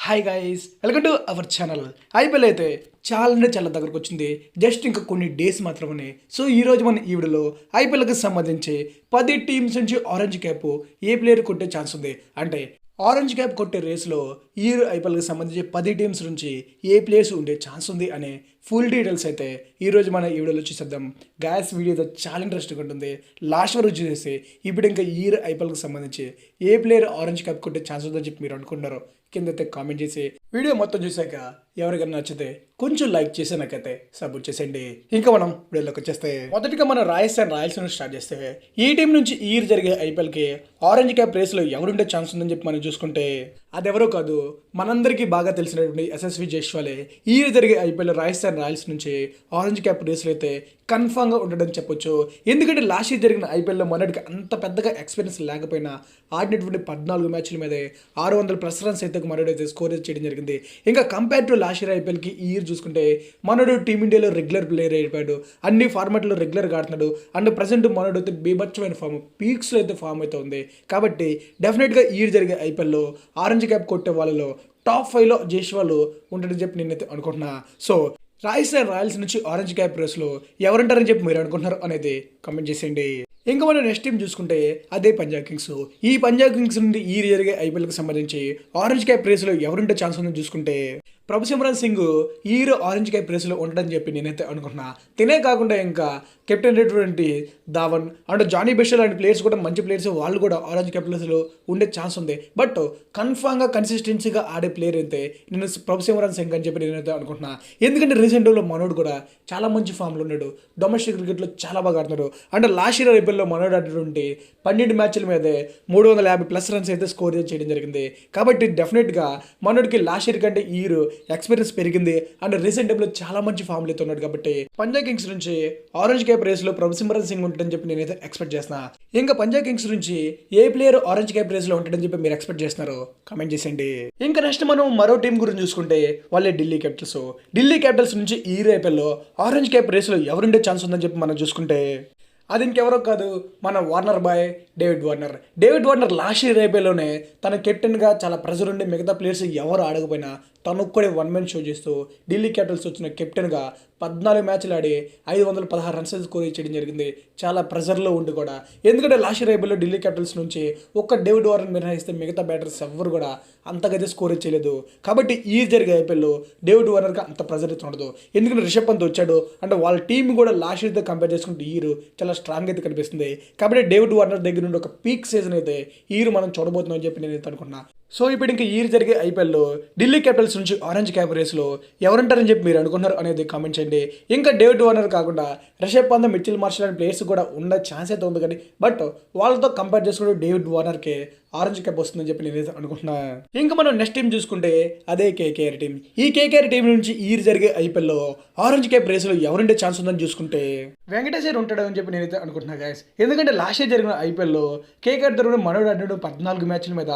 Hi guys, welcome to our channel. IPL అయితే చాలా దగ్గరకు వచ్చింది. జస్ట్ ఇంకా కొన్ని డేస్ మాత్రమే. సో ఈరోజు మన ఈ వీడియోలో ఐపీఎల్కి సంబంధించి 10 టీమ్స్ నుంచి ఆరెంజ్ క్యాప్ ఏ ప్లేయర్ కొట్టే ఛాన్స్ ఉంది, అంటే ఆరెంజ్ క్యాప్ కొట్టే రేస్లో ఈ ఐపీఎల్కి సంబంధించి 10 టీమ్స్ నుంచి ఏ ప్లేయర్స్ ఉండే ఛాన్స్ ఉంది అనే ఫుల్ డీటెయిల్స్ అయితే ఈరోజు మన ఈ వీడియోలో చూసేద్దాం. గ్యాస్ వీడియో అయితే చాలా ఇంట్రెస్టింగ్ ఉంటుంది. లాస్ట్ వరకు చూసేసి ఇప్పుడు ఇంకా ఈ ఐపీఎల్కి సంబంధించి ఏ ప్లేయర్ ఆరెంజ్ క్యాప్ కొట్టే ఛాన్స్ ఉందని చెప్పి మీరు అనుకుంటారో కిందైతే కామెంట్ చేసి వీడియో మొత్తం చూసాక ఎవరికైనా నచ్చితే కొంచెం లైక్ చేసి నాకైతే సపోర్ట్ చేసేయండి. ఇంకా మనం వీడియోలోకి వచ్చేస్తే మొదటిగా మనం రాజస్థాన్ రాయల్స్ నుంచి స్టార్ట్ చేస్తే ఈ టీం నుంచి ఈ ఇయర్ జరిగే ఐపీఎల్కి ఆరెంజ్ క్యాప్ రేస్లో ఎవరుండే ఛాన్స్ ఉందని చెప్పి మనం చూసుకుంటే అదెవరో కాదు, మనందరికీ బాగా తెలిసినటువంటి ఎస్ఎస్వి జైస్వాలే ఈ ఇయర్ జరిగే ఐపీఎల్ రాజస్థాన్ రాయల్స్ నుంచి ఆరెంజ్ క్యాప్ రేస్లో అయితే కన్ఫామ్గా ఉండడని చెప్పొచ్చు. ఎందుకంటే లాస్ట్ ఇయర్ జరిగిన ఐపీఎల్లో మొన్నటికి అంత పెద్దగా ఎక్స్పీరియన్స్ లేకపోయినా ఆడినటువంటి 14 మ్యాచ్ల మీదే 600+ రన్స్ అయితే మనోడైతే స్కోర్ చేయడం జరిగింది. ఇంకా కంపేర్ టు లాస్ట్ ఇయర్ ఐపీఎల్కి ఈ ఇయర్ చూసుకుంటే మనోడు టీమిండియాలో రెగ్యులర్ ప్లేయర్ అయిపోయాడు, అన్ని ఫార్మాట్లో రెగ్యులర్గా ఆడుతున్నాడు. అండ్ ప్రజెంట్ మనోడు అయితే బీభత్సమైన ఫామ్, పీక్స్లో అయితే ఫామ్ అయితే ఉంది. కాబట్టి డెఫినెట్గా ఈ ఇయర్ జరిగే ఐపీఎల్లో ఆరెంజ్ క్యాప్ కొట్టే వాళ్ళలో టాప్ 5లో జైస్వాల్ ఉంటాడని చెప్పి నేనైతే అనుకుంటున్నా. సో రాజస్థాన్ రాయల్స్ నుంచి ఆరెంజ్ క్యాప్ రేస్లో ఎవరుంటారని చెప్పి మీరు అనుకుంటున్నారు అనేది కామెంట్ చేసేయండి. ఇంకా మనం నెక్స్ట్ టీం చూసుకుంటే అదే పంజాబ్ కింగ్స్. ఈ పంజాబ్ కింగ్స్ నుండి ఈ జరిగే ఐపీఎల్కి సంబంధించి ఆరెంజ్ క్యాప్ రేస్లో ఎవరుంటే ఛాన్స్ ఉందని చూసుకుంటే ప్రభుసిమ్రాన్ సింగ్ ఈ ఆరెంజ్ క్యాప్ రేస్లో ఉంటాడని చెప్పి నేనైతే అనుకుంటున్నా. తినే కాకుండా ఇంకా కెప్టెన్ అయినటువంటి ధావన్ అండ్ జానీ బెషల్ లాంటి ప్లేయర్స్ కూడా మంచి ప్లేయర్స్, వాళ్ళు కూడా ఆరెంజ్ క్యాప్ రేస్లో ఉండే ఛాన్స్ ఉంది. బట్ కన్ఫామ్గా కన్సిస్టెన్సీగా ఆడే ప్లేయర్ అయితే నేను ప్రభుసిమ్రాన్ సింగ్ అని చెప్పి నేనైతే అనుకుంటున్నా. ఎందుకంటే రీసెంట్లో మనోడు కూడా చాలా మంచి ఫామ్లో ఉన్నాడు, డొమెస్టిక్ క్రికెట్లో చాలా బాగా ఆడుతున్నాడు. అండ్ లాస్ట్ ఇయర్ ఐపీఎల్లో మనోడు ఆడినటువంటి 12 మ్యాచ్ల మీదే 350+ రన్స్ అయితే స్కోర్ చేయడం జరిగింది. కాబట్టి డెఫినెట్గా మనోడికి లాస్ట్ ఇయర్ కంటే ఈ ఇయర్ ఎక్స్పీరియన్స్ పెరిగింది. అండ్ రీసెంట్ టైంలో చాలా మంచి ఫామ్లో అయితే ఉన్నాడు. కాబట్టి పంజాబ్ కింగ్స్ నుంచి ఆరెంజ్ క్యాప్ రేస్లో ప్రభుసిమ్రాన్ సింగ్ ఉంటుందని చెప్పి నేనైతే ఎక్స్పెక్ట్ చేస్తున్నా. ఇంకా పంజాబ్ కింగ్స్ నుంచి ఏ ప్లేయర్ ఆరెంజ్ క్యాప్ రేస్లో ఉంటాడని చెప్పి మీరు ఎక్స్పెక్ట్ చేస్తున్నారు కామెంట్ చేసేయండి. ఇంకా నెక్స్ట్ మనం మరో టీం గురించి చూసుకుంటే వాళ్ళే ఢిల్లీ క్యాపిటల్స్. ఢిల్లీ క్యాపిటల్స్ నుంచి ఈ ఐపీఎల్లో ఆరెంజ్ క్యాప్ రేస్లో ఎవరుండే ఛాన్స్ ఉందని చెప్పి మనం చూసుకుంటే అది ఇంకెవరో కాదు, మన Warner boy David Warner. David Warner last year ఐపీఎల్లోనే తన కెప్టెన్గా చాలా ప్రెజర్ ఉండి మిగతా ప్లేయర్స్ ఎవరు ఆడకపోయినా తను ఒక్కడే 1 man షో చేస్తూ ఢిల్లీ క్యాపిటల్స్ వచ్చిన కెప్టెన్గా 14 మ్యాచ్లు ఆడి 516 రన్స్ స్కోర్ చేయడం జరిగింది. చాలా ప్రెజర్లో ఉండి కూడా, ఎందుకంటే లాస్ట్ ఇయర్ ఐపీఎల్లో ఢిల్లీ క్యాపిటల్స్ నుంచి ఒక్క డేవిడ్ వార్నర్ మినహాయిస్తే మిగతా బ్యాటర్స్ ఎవ్వరు కూడా అంతకైతే స్కోర్ చేయలేదు. కాబట్టి ఈ జరిగే ఐపీఎల్లో డేవిడ్ వార్నర్కి అంత ప్రెజర్ అయితే ఉండదు. ఎందుకంటే రిషబ్ పంత్ వచ్చాడు, అంటే వాళ్ళ టీం కూడా లాస్ట్ ఇయర్తో కంపేర్ చేసుకుంటే ఈ ఇయర్ చాలా స్ట్రాంగ్ అయితే కనిపిస్తుంది. కాబట్టి డేవిడ్ వార్నర్ దగ్గర నుండి ఒక పీక్ సీజన్ అయితే ఈ ఇయర్ మనం చూడబోతున్నాం అని చెప్పి నేనైతే అనుకున్నా. సో ఇప్పుడు ఇంకా ఈ జరిగే ఐపీఎల్లో ఢిల్లీ క్యాపిటల్స్ నుంచి ఆరెంజ్ క్యాప్ రేస్లో ఎవరుంటారని చెప్పి మీరు అనుకున్నారు అనేది కామెంట్ చేయండి. ఇంకా డేవిడ్ వార్నర్ కాకుండా రిషబ్ పంత్, మిచెల్ మార్షల్ లాంటి ప్లేయర్స్ కూడా ఉన్న ఛాన్స్ అయితే ఉంది. కానీ బట్ వాళ్ళతో కంపేర్ చేసుకుంటే డేవిడ్ వార్నర్కి ఆరెంజ్ క్యాప్ వస్తుందని చెప్పి నేనైతే అనుకుంటున్నా. ఇంకా మనం నెక్స్ట్ టీం చూసుకుంటే అదే కేకేఆర్ టీం. ఈ కేకేఆర్ టీం నుంచి ఈ జరిగే ఐపీఎల్లో ఆరెంజ్ క్యాప్ రేస్లో ఎవరుండే ఛాన్స్ ఉందని చూసుకుంటే వెంకటేశ్వర్ ఉంటాడని చెప్పి నేనైతే అనుకుంటున్నా గైస్. ఎందుకంటే లాస్ట్ ఇయర్ జరిగిన ఐపీఎల్లో కేకేఆర్ తరఫున మనోడు ఆడినాడు 14 మ్యాచ్ల మీద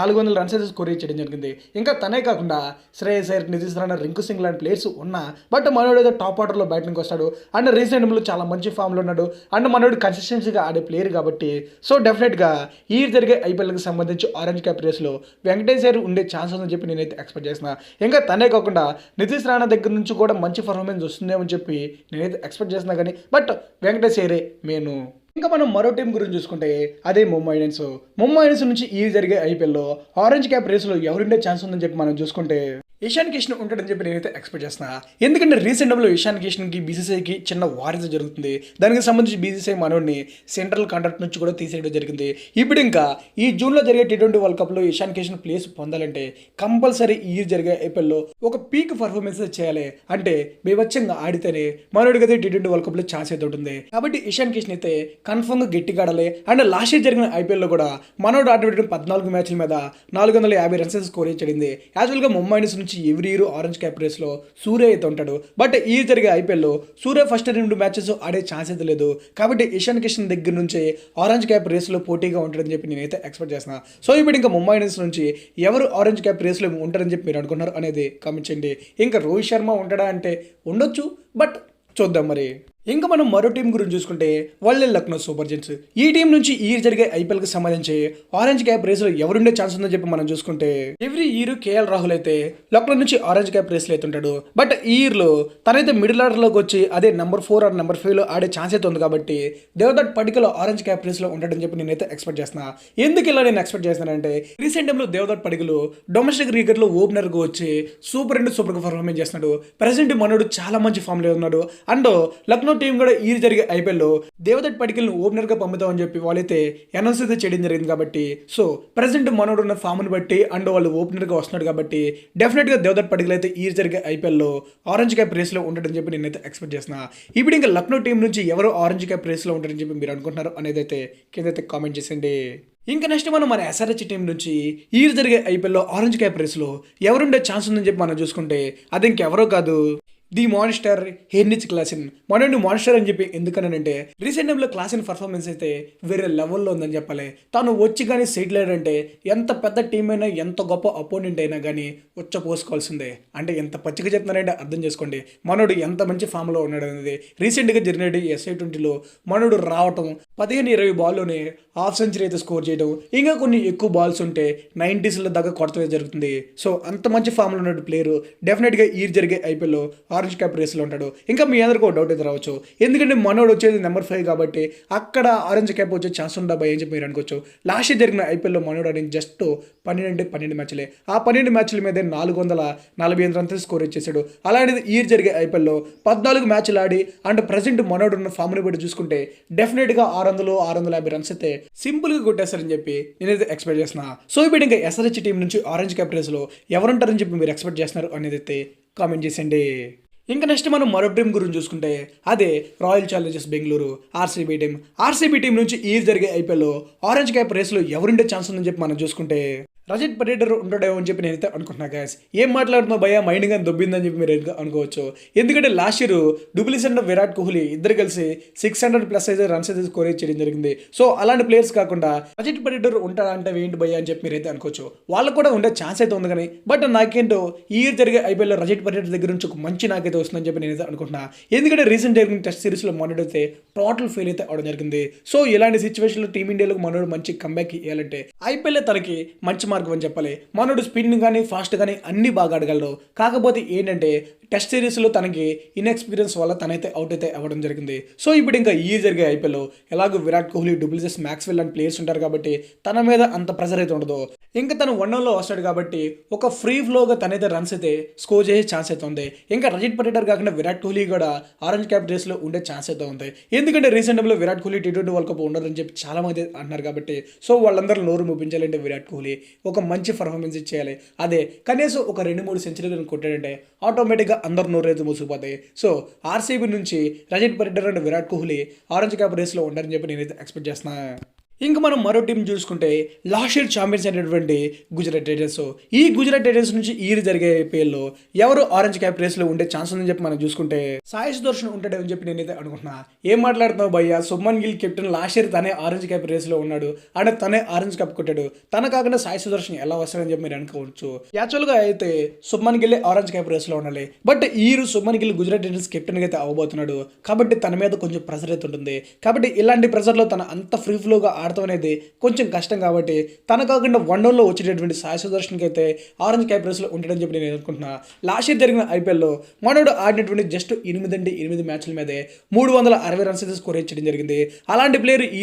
400 రన్స్ అయితే స్కోర్ చేయడం జరిగింది. ఇంకా తనే కాకుండా శ్రేయస్ అయ్యర్, నితీష్ రాణా, రింకు సింగ్ లాంటి ప్లేయర్స్ ఉన్నా బట్ మనోడు అయితే టాప్ ఆర్డర్లో బ్యాటింగ్కి వస్తాడు. అండ్ రీసెంట్ టైంలో చాలా మంచి ఫామ్లో ఉన్నాడు. అండ్ మనోడు కన్సిస్టెన్సీగా ఆడే ప్లేయర్ కాబట్టి సో డెఫినెట్గా ఈ జరిగే ఐపీఎల్కి సంబంధించి ఆరెంజ్ క్యాప్ రేస్లో వెంకటేశ్వర్ ఉండే ఛాన్స్ ఉందని చెప్పి నేనైతే ఎక్స్పెక్ట్ చేస్తున్నా. ఇంకా తనే కాకుండా నితీష్ రాణా దగ్గర నుంచి కూడా మంచి పర్ఫార్మెన్స్ వస్తుందేమని చెప్పి నేనైతే ఎక్స్పెక్ట్ చేస్తున్నా. కానీ బట్ వెంకటేశ్వరే మెయిన్. ఇంకా మనం మరో టీం గురించి చూసుకుంటే అదే ముంబై ఇండియన్స్. ముంబై ఇండియన్స్ నుంచి ఈ జరిగే ఐపీఎల్లో ఆరెంజ్ క్యాప్ రేస్లో ఎవరుండే ఛాన్స్ ఉందని చెప్పి మనం చూసుకుంటే ఇషాన్ కిషన్ ఉంటాడని చెప్పి నేనైతే ఎక్స్పెక్ట్ చేస్తున్నా. ఎందుకంటే రీసెంట్ టైంలో ఇషాన్ కిషన్కి బీసీసీఐకి చిన్న వార్ జరుగుతుంది. దానికి సంబంధించి బీసీసీఐ మనోడిని సెంట్రల్ కాంట్రాక్ట్ నుంచి కూడా తీసేయడం జరిగింది. ఇప్పుడు ఇంకా ఈ జూన్లో జరిగే T20 వరల్డ్ కప్లో ఇషాన్ కిషన్ ప్లేస్ పొందాలంటే కంపల్సరీ ఈ జరిగే ఐపీఎల్లో ఒక పీక్ పర్ఫార్మెన్స్ చేయాలి. అంటే బీభత్సంగా ఆడితేనే మనోడికి అయితే T20 వరల్డ్ కప్లో ఛాన్స్ అయితే ఉంటుంది. కాబట్టి ఇషాన్ కిషన్ అయితే కన్ఫర్మ్గా గట్టిగా ఆడాలి. అండ్ లాస్ట్ ఇయర్ జరిగిన ఐపీఎల్లో కూడా మనోడు ఆడిన 14 మ్యాచ్ల మీద 450 రన్స్ స్కోర్ చేయడింది. యాక్చువల్గా ముంబై ఇండియన్స్ నుంచి ఎవ్రీ ఇయర్ ఆరెంజ్ క్యాప్ రేస్లో సూర్య అయితే ఉంటాడు. బట్ ఈ జరిగే ఐపీఎల్లో సూర్య ఫస్ట్ 2 మ్యాచెస్ ఆడే ఛాన్స్ అయితే లేదు. కాబట్టి ఇషాన్ కిషన్ దగ్గర నుంచి ఆరెంజ్ క్యాప్ రేస్లో పోటీగా ఉంటాడని చెప్పి నేనైతే ఎక్స్పెక్ట్ చేస్తున్నా. సో ఇప్పుడు ఇంకా ముంబై ఇండియన్స్ నుంచి ఎవరు ఆరెంజ్ క్యాప్ రేస్లో ఉంటారని చెప్పి మీరు అనుకున్నారు అనేది కామెంట్ చేయండి. ఇంకా రోహిత్ శర్మ ఉంటాడా అంటే ఉండొచ్చు, బట్ చూద్దాం మరి. ఇంకా మనం మరో టీం గురించి చూసుకుంటే వాళ్ళే లక్నో సూపర్ జెయింట్స్. ఈ టీం నుంచి ఈ జరిగే ఐపీఎల్కి సంబంధించి ఆరెంజ్ క్యాప్ రేస్లో ఎవరుండే ఛాన్స్ ఉందని చెప్పి మనం చూసుకుంటే ఎవ్రీ ఇయర్ కేఎల్ రాహుల్ అయితే లక్నో నుంచి ఆరెంజ్ క్యాప్ రేస్లో అయితే ఉంటాడు. బట్ ఈ ఇయర్లో తనైతే మిడిల్ ఆర్డర్లోకి వచ్చి అదే నెంబర్ 4 ఆర్ నెంబర్ 5లో ఆడే ఛాన్స్ అయితే ఉంది. కాబట్టి దేవదత్ పడికల్ ఆరెంజ్ క్యాప్ రేస్లో ఉంటాడని చెప్పి నేనైతే ఎక్స్పెక్ట్ చేస్తున్నా. ఎందుకు ఇలా నేను ఎక్స్పెక్ట్ చేస్తున్నానంటే రీసెంట్ టైంలో దేవదత్ పడికల్ డొమెస్టిక్ క్రికెట్లో ఓపెనర్గా వచ్చి సూపర్గా పర్ఫార్మెన్స్ చేస్తున్నాడు. ప్రెసెంట్ మనోడు చాలా మంచి ఫామ్లో ఉన్నాడు. అండ్ లక్నో టీం కూడా ఈ జరిగే ఐపీఎల్లో దేవదత్ పడికల్ని ఓపెనర్గా పంపుతామని చెప్పి వాళ్ళైతే అనౌన్స్ అయితే చేయడం జరిగింది. కాబట్టి సో ప్రెసెంట్ మనోడు ఉన్న ఫామ్ని బట్టి అండ్ వాళ్ళు ఓపెనర్గా వస్తున్నాడు కాబట్టి డెఫినెట్గా దేవదత్ పడికల్ అయితే ఈ జరిగే ఐపీఎల్లో ఆరెంజ్ క్యాప్ రేస్లో ఉంటాడని చెప్పి నేనైతే ఎక్స్పెక్ట్ చేస్తున్నా. ఇప్పుడు ఇంకా లక్నో టీం నుంచి ఎవరు ఆరెంజ్ క్యాప్ రేస్లో ఉంటారని చెప్పి మీరు అనుకుంటున్నారు అనేది అయితే కిందైతే కామెంట్ చేసేయండి. ఇంకా నెక్స్ట్ మనం మన ఎస్ఆర్హెచ్ టీం నుంచి ఈ జరిగే ఐపీఎల్లో ఆరెంజ్ క్యాప్ రేస్లో ఎవరుండే ఛాన్స్ ఉందని చెప్పి మనం చూసుకుంటే అది ఇంకెవరో కాదు, ది మాన్స్టర్ హెన్రిచ్ క్లాసెన్. మనోడిని మాన్స్టర్ అని చెప్పి ఎందుకనంటే రీసెంట్ టైంలో క్లాసెన్ పర్ఫార్మెన్స్ అయితే వేరే లెవెల్లో ఉందని చెప్పాలి. తను వచ్చి కానీ సెటిల్ అయ్యాడంటే ఎంత పెద్ద టీం అయినా ఎంత గొప్ప అపోనెంట్ అయినా కానీ పోసుకోవాల్సిందే. అంటే ఎంత పచ్చిగా చెప్తున్నారంటే అర్థం చేసుకోండి మనోడు ఎంత మంచి ఫామ్లో ఉన్నాడు అనేది. రీసెంట్గా జరిగిన SI20లో మనోడు రావటం 15-20 బాల్లోనే హాఫ్ సెంచరీ అయితే స్కోర్ చేయడం, ఇంకా కొన్ని ఎక్కువ బాల్స్ ఉంటే 90s దాకా కొడత జరుగుతుంది. సో అంత మంచి ఫామ్లో ఉన్న ప్లేయర్ డెఫినెట్గా ఈ జరిగే ఐపీఎల్లో ఆరెంజ్ క్యాప్ రేస్లో ఉంటాడు. ఇంకా మీ అందరికీ ఒక డౌట్ అయితే రావచ్చు, ఎందుకంటే మనోడు వచ్చేది నెంబర్ 5 కాబట్టి అక్కడ ఆరెంజ్ క్యాప్ వచ్చే ఛాన్స్ ఉండబోయ్ అని చెప్పి మీరు అనుకోవచ్చు. లాస్ట్ జరిగిన ఐపీఎల్లో మనోడు అని జస్ట్ 12 మ్యాచ్లే, ఆ 12 మ్యాచ్ల మీద 448 రన్స్ స్కోర్ ఇచ్చేసాడు. అలాంటిది ఈ జరిగే ఐపీఎల్లో 14 మ్యాచ్లు ఆడి అండ్ ప్రజెంట్ మనోడు ఉన్న ఫామ్ని బట్టి చూసుకుంటే డెఫినెట్గా 600-650 రన్స్ అయితే సింపుల్గా కొట్టేస్తారని చెప్పి నేనైతే ఎక్స్పెక్ట్ చేస్తున్నా. సో ఇప్పుడు ఇంకా ఎస్ఆర్హెచ్ టీం నుంచి ఆరెంజ్ క్యాప్ రేస్లో ఎవరుంటారని చెప్పి మీరు ఎక్స్పెక్ట్ చేస్తున్నారు అనేది అయితే కామెంట్ చేసేయండి. ఇంకా నెక్స్ట్ మనం మరో టీం గురించి చూసుకుంటే అదే royal Challengers Bengaluru RCB team నుంచి ఈ జరిగే ఐపీఎల్లో ఆరెంజ్ క్యాప్ రేస్లో ఎవరుండే ఛాన్స్ ఉందని చెప్పి మనం చూసుకుంటే రజత్ పడికల్ ఉంటాడేమో అని చెప్పి నేనైతే అనుకుంటున్నా గాయస్. ఏం మాట్లాడుతున్నా భయ్యా మైండ్ కానీ దొబ్బిందని చెప్పి మీరు అనుకోవచ్చు. ఎందుకంటే last year du Plessis and Virat Kohli ఇద్దరు కలిసి 600+ అయితే రన్స్ అయితే స్కోర్ చేయడం జరిగింది. సో అలాంటి ప్లేయర్స్ కాకుండా రజత్ పడికల్ ఉంటాడా అంటే ఏంటి భయ్యా అని చెప్పి మీరైతే అనుకోవచ్చు. వాళ్ళకు కూడా ఉండే ఛాన్స్ అయితే ఉంది కానీ బట్ నాకేంటో ఈ ఇయర్ జరిగే ఐపీఎల్లో రజత్ పడికల్ దగ్గర నుంచి ఒక మంచి నాకైతే వస్తుందని చెప్పి నేనైతే అనుకుంటున్నా. ఎందుకంటే రీసెంట్ జరిగిన టెస్ట్ సిరీస్లో మనోడు అయితే టోటల్ ఫెయిల్ అయితే అవడం జరిగింది. సో ఇలాంటి సిచ్యువేషన్లో టీమిండియాలో మనోడు మంచి కంబ్యాక్ ఇవ్వాలంటే ఐపీఎల్ తనకి మంచి మార్గం అని చెప్పాలి. మనోడు స్పిన్ కానీ ఫాస్ట్ కానీ అన్ని బాగా ఆడగలరు. కాకపోతే ఏంటంటే టెస్ట్ సిరీస్లో తనకి ఇన్ఎక్స్పీరియన్స్ వల్ల తనైతే అవుట్ అయితే అవ్వడం జరిగింది. సో ఇప్పుడు ఇంకా ఈ జరిగే ఐపీఎల్లో ఎలాగో విరాట్ కోహ్లీ, డూప్లెసిస్, మ్యాక్స్వెల్ లాంటి ప్లేయర్స్ ఉంటారు కాబట్టి తన మీద అంత ప్రెజర్ అయితే ఉండదు. ఇంకా తను 1-1లో వస్తాడు కాబట్టి ఒక ఫ్రీ ఫ్లోగా తనైతే రన్స్ అయితే స్కోర్ చేసే ఛాన్స్ అయితే ఉంది. ఇంకా రజత్ పడికల్ కాకుండా విరాట్ కోహ్లీ కూడా ఆరెంజ్ క్యాప్ రేస్లో ఉండే ఛాన్స్ అయితే ఉంది. ఎందుకంటే రీసెంట్ టైంలో Virat Kohli T20 world cup ఉండదని చెప్పి చాలా మంది అంటున్నారు కాబట్టి సో వాళ్ళందరూ నోరు ముప్పించాలంటే విరాట్ కోహ్లీ ఒక మంచి పర్ఫార్మెన్స్ ఇచ్చేయాలి. అదే కనీసం ఒక 2-3 సెంచరీలను కొట్టాడంటే ఆటోమేటిక్గా అందరు నోరు అయితే మూసుకుపోతాయి. సో ఆర్సీబీ నుంచి Rajat Padikkal and Virat Kohli orange cap రేస్లో ఉంటారని చెప్పి నేనైతే ఎక్స్పెక్ట్ చేస్తున్నా. ఇంకా మనం మరో టీం చూసుకుంటే లాస్ట్ ఇయర్ ఛాంపియన్స్ అయినటువంటి గుజరాత్ టైటన్స్. ఈ గుజరాత్ టైటన్స్ నుంచి ఈ జరిగే ఐపీఎల్లో ఎవరు ఆరెంజ్ క్యాప్ రేస్లో ఉండే ఛాన్స్ ఉందని చెప్పి మనం చూసుకుంటే సాయి సుదర్శన్ ఉంటాడని చెప్పి నేనైతే అనుకుంటున్నా. ఏం మాట్లాడుతున్నావు భయ్యా, Shubman Gill captain last year తనే ఆరెంజ్ క్యాప్ రేస్లో ఉన్నాడు అంటే తనే ఆరెంజ్ క్యాప్ కొట్టాడు. తన కాకుండా సాయి సుదర్శన్ ఎలా వస్తాడని చెప్పి మీరు అనుకోవచ్చు. యాక్చువల్గా అయితే శుభ్మన్ గిల్ ఆరెంజ్ క్యాప్ రేస్లో ఉండాలి. బట్ ఈ శుభ్మన్ గిల్ గుజరాత్ టైటన్స్ కెప్టెన్గా అయితే అవ్వబోతున్నాడు కాబట్టి తన మీద కొంచెం ప్రెషర్ అయితే ఉంటుంది. కాబట్టి ఇలాంటి ప్రెషర్లో తన అంత ఫ్రీ ఫ్లోగా ఆడతాం అనేది కొంచెం కష్టం. కాబట్టి తన కాకుండా 1-1లో వచ్చేటటువంటి సాయి సుదర్శన్కి అయితే ఆరెంజ్ క్యాప్ రేస్లో ఉంటాడని చెప్పి నేను అనుకుంటున్నా. లాస్ట్ ఇయర్ జరిగిన ఐపీఎల్లో మనోడు ఆడినటువంటి జస్ట్ 8 మ్యాచ్ల మీదే 360 రన్స్ అయితే స్కోర్ చేయడం జరిగింది. అలాంటి ప్లేయర్ ఈ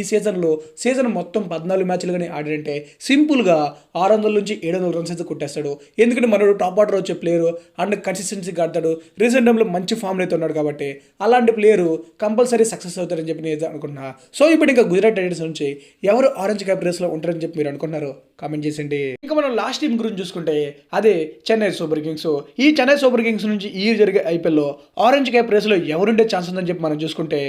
సీజన్ మొత్తం 14 మ్యాచ్లు కానీ ఆడాడంటే సింపుల్గా 600 నుంచి 700 రన్స్ అయితే కొట్టేస్తాడు. ఎందుకంటే మనోడు టాప్ ఆర్డర్ వచ్చే ప్లేయర్ అండ్ కన్సిస్టెన్సీగా ఆడతాడు. రీసెంట్ టైంలో మంచి ఫామ్లో అయితే ఉన్నాడు కాబట్టి అలాంటి ప్లేయర్ కంపల్సరీ సక్సెస్ అవుతారని చెప్పి నేను అనుకుంటున్నా. సో ఇప్పుడు ఇంకా గుజరాత్ టైటన్స్ నుంచి ఎవరు ఆరెంజ్ క్యాప్ రేస్లో ఉంటారని చెప్పి మీరు అనుకున్నారు కామెంట్ చేసేయండి. ఇంకా మనం లాస్ట్ టీం గురించి చూసుకుంటే అదే చెన్నై సూపర్ కింగ్స్. ఈ చెన్నై సూపర్ కింగ్స్ నుంచి ఈ జరిగే ఐపీఎల్లో ఆరెంజ్ క్యాప్ రేస్లో ఎవరుండే ఛాన్స్ ఉందని చెప్పి మనం చూసుకుంటే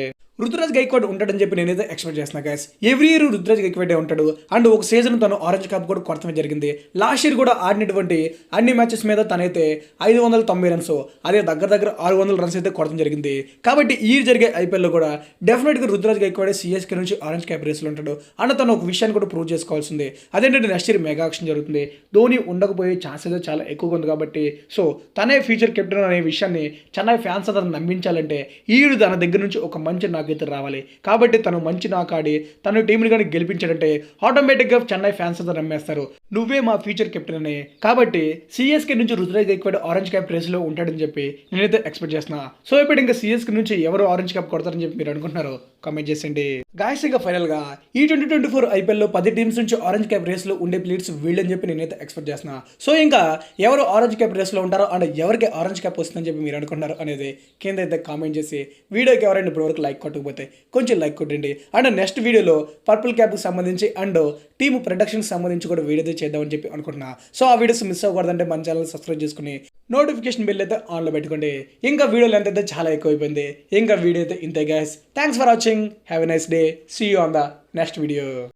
రుతురాజ్ గైక్వాడ్ ఉంటాడని చెప్పి నేనైతే ఎక్స్పెక్ట్ చేస్తున్నా గైస్. ఎవ్రీ ఇయర్ రుతురాజ్ గైక్వాడే ఉంటాడు అండ్ ఒక సీజన్ తను ఆరెంజ్ క్యాప్ కూడా కొడతామే జరిగింది. లాస్ట్ ఇయర్ కూడా ఆడినటువంటి అన్ని మ్యాచెస్ మీద తనైతే 590 రన్స్, అదే దగ్గర 600 రన్స్ అయితే కొడతాం జరిగింది. కాబట్టి ఈ జరిగే ఐపీఎల్లో కూడా డెఫినెట్గా రుతురాజ్ గైక్వాడే సిఎస్కే నుంచి ఆరెంజ్ క్యాప్ రేస్లో ఉంటాడు అండ్ తను ఒక విషయాన్ని కూడా ప్రూవ్ చేసుకోవాల్సిందే. అదేంటంటే నెక్స్ట్ ఇయర్ మెగా ఆక్షన్ జరుగుతుంది. ధోని ఉండకపోయే ఛాన్సెస్ చాలా ఎక్కువగా ఉంది కాబట్టి సో తనే ఫ్యూచర్ కెప్టెన్ అనే విషయాన్ని చెన్నై ఫ్యాన్స్ అందరూ నమ్మించాలంటే ఈ తన దగ్గర నుంచి ఒక మంచి నాకైతే రావాలి. కాబట్టి తను మంచి నాక్ ఆడి తన టీంని కానీ గెలిపించాడంటే ఆటోమేటిక్గా చెన్నై ఫ్యాన్స్ అంతా నమ్మేస్తారు, నువ్వే మా ఫ్యూచర్ కెప్టెన్ అని. కాబట్టి సిఎస్కే నుంచి రుతురాజ్ గైక్వాడ్ ఆరెంజ్ క్యాప్ రేస్లో ఉంటాడని చెప్పి నేనైతే ఎక్స్పెక్ట్ చేస్తున్నా. సో ఇప్పుడు ఇంకా సిఎస్కే నుంచి ఎవరు ఆరెంజ్ క్యాప్ కొడతారని చెప్పి మీరు అనుకుంటున్నారో కామెంట్ చేసేయండి గాయస్. ఇంకా ఫైనల్గా ఈ 2024 ఐపీఎల్లో 10 టీమ్స్ నుంచి ఆరెంజ్ క్యాప్ రేస్లో ఉండే ప్లేయర్స్ వీళ్ళని చెప్పి నేనైతే ఎక్స్పెక్ట్ చేస్తున్నా. సో ఇంకా ఎవరు ఆరెంజ్ క్యాప్ రేస్లో ఉంటారో అండ్ ఎవరికి ఆరెంజ్ క్యాప్ వస్తుందని చెప్పి మీరు అనుకుంటున్నారు అనేది కింద అయితే కామెంట్ చేసి వీడియోకి ఎవరైనా ఇప్పటివరకు లైక్ కొట్టకపోతే కొంచెం లైక్ కొట్టండి. అండ్ నెక్స్ట్ వీడియోలో పర్పుల్ క్యాప్కి సంబంధించి అండ్ టీమ్ ప్రొడక్షన్కి సంబంధించి కూడా వీడియో చేద్దామని చెప్పి అనుకుంటున్నా. సో ఆ వీడియోస్ మిస్ అవ్వకూడదంటే మన ఛానల్ సబ్స్క్రైబ్ చేసుకుని నోటిఫికేషన్ బిల్ అయితే ఆన్లో పెట్టుకోండి. ఇంకా వీడియో లెంత్ అయితే చాలా ఎక్కువైపోయింది. ఇంకా వీడియో అయితే ఇంతే guys. Thanks for watching. Have a nice day. See you on the next video.